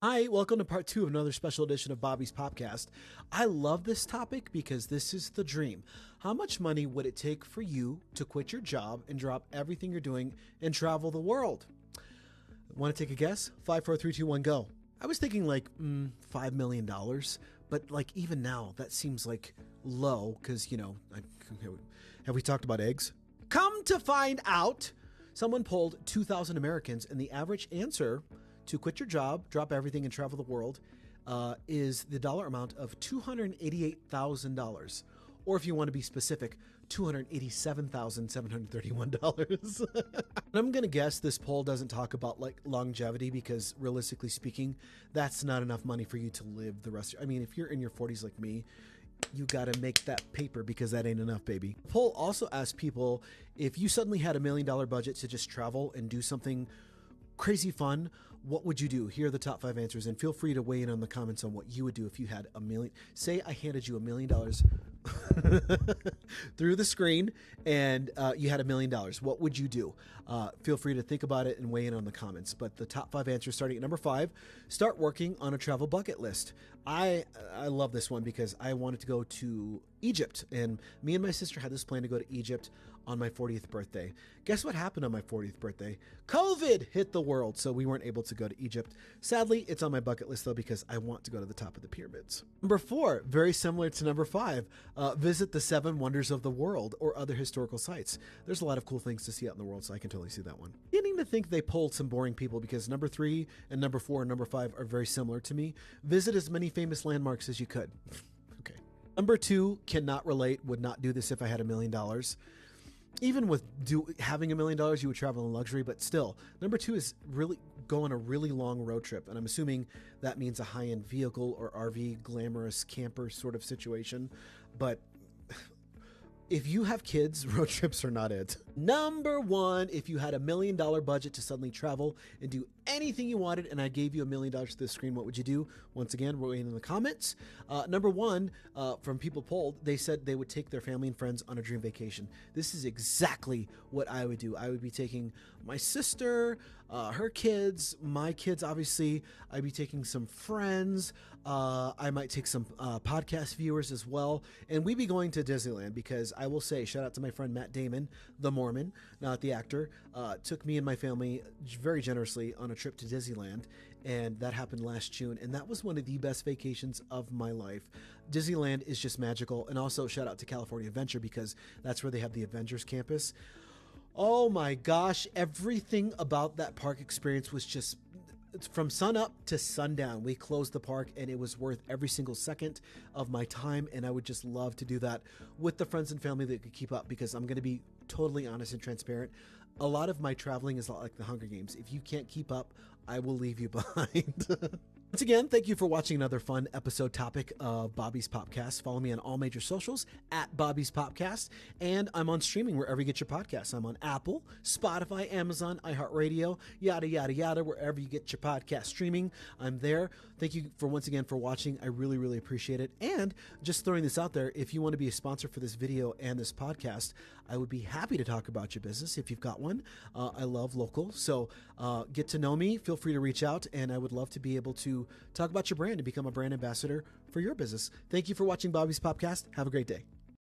Hi, welcome to part two of another special edition of Bobby's Podcast. I love this topic because this is the dream. How much money would it take for you to quit your job and drop everything you're doing and travel the world? Want to take a guess? 5, 4, 3, 2, 1, go. I was thinking like $5 million, but like even now that seems like low because, have we talked about eggs? Come to find out, someone polled 2,000 Americans and the average answer to quit your job, drop everything, and travel the world is the dollar amount of $288,000. Or if you want to be specific, $287,731. I'm going to guess this poll doesn't talk about like longevity because realistically speaking, that's not enough money for you to live the rest. I mean, if you're in your 40s like me, you got to make that paper because that ain't enough, baby. The poll also asked people if you suddenly had $1 million budget to just travel and do something crazy fun, what would you do? Here are the top 5 answers, and feel free to weigh in on the comments on what you would do if you had $1 million. Say I handed you $1 million through the screen and you had $1 million. What would you do? Feel free to think about it and weigh in on the comments. But the top 5 answers, starting at number 5, start working on a travel bucket list. I love this one because I wanted to go to Egypt, and me and my sister had this plan to go to Egypt on my 40th birthday. Guess what happened on my 40th birthday? COVID hit the world, so we weren't able to go to Egypt. Sadly, it's on my bucket list though because I want to go to the top of the pyramids. Number 4, very similar to number 5, visit the 7 wonders of the world or other historical sites. There's a lot of cool things to see out in the world, so I can totally see that one. Beginning to think they polled some boring people because number 3 and number 4 and number 5 are very similar to me. Visit as many famous landmarks as you could. Okay. Number 2, cannot relate, would not do this if I had $1 million. Even with having $1 million, you would travel in luxury, but still, number 2 is really go on a really long road trip. And I'm assuming that means a high-end vehicle or RV, glamorous camper sort of situation. But if you have kids, road trips are not it. Number 1, if you had $1 million budget to suddenly travel and do anything you wanted, and I gave you $1 million to the screen, what would you do? Once again, we're in the comments. Number 1, from people polled, they said they would take their family and friends on a dream vacation. This is exactly what I would do. I would be taking my sister, her kids, my kids, obviously. I'd be taking some friends. I might take some podcast viewers as well. And we'd be going to Disneyland because I will say, shout out to my friend Matt Damon, the Mormon, not the actor, took me and my family very generously on a trip to Disneyland. And that happened last June. And that was one of the best vacations of my life. Disneyland is just magical. And also shout out to California Adventure because that's where they have the Avengers campus. Oh my gosh, everything about that park experience was just from sun up to sundown. We closed the park and it was worth every single second of my time, and I would just love to do that with the friends and family that could keep up because I'm going to be totally honest and transparent. A lot of my traveling is like the Hunger Games. If you can't keep up, I will leave you behind. Once again, thank you for watching another fun episode topic of Bobby's Popcast. Follow me on all major socials at Bobby's Popcast, and I'm on streaming wherever you get your podcasts. I'm on Apple, Spotify, Amazon, iHeartRadio, yada, yada, yada, wherever you get your podcast streaming. I'm there. Thank you for once again for watching. I really, really appreciate it. And just throwing this out there, if you want to be a sponsor for this video and this podcast, I would be happy to talk about your business if you've got one. I love local, so get to know me. Feel free to reach out, and I would love to be able to talk about your brand and become a brand ambassador for your business. Thank you for watching Bobby's Popcast. Have a great day.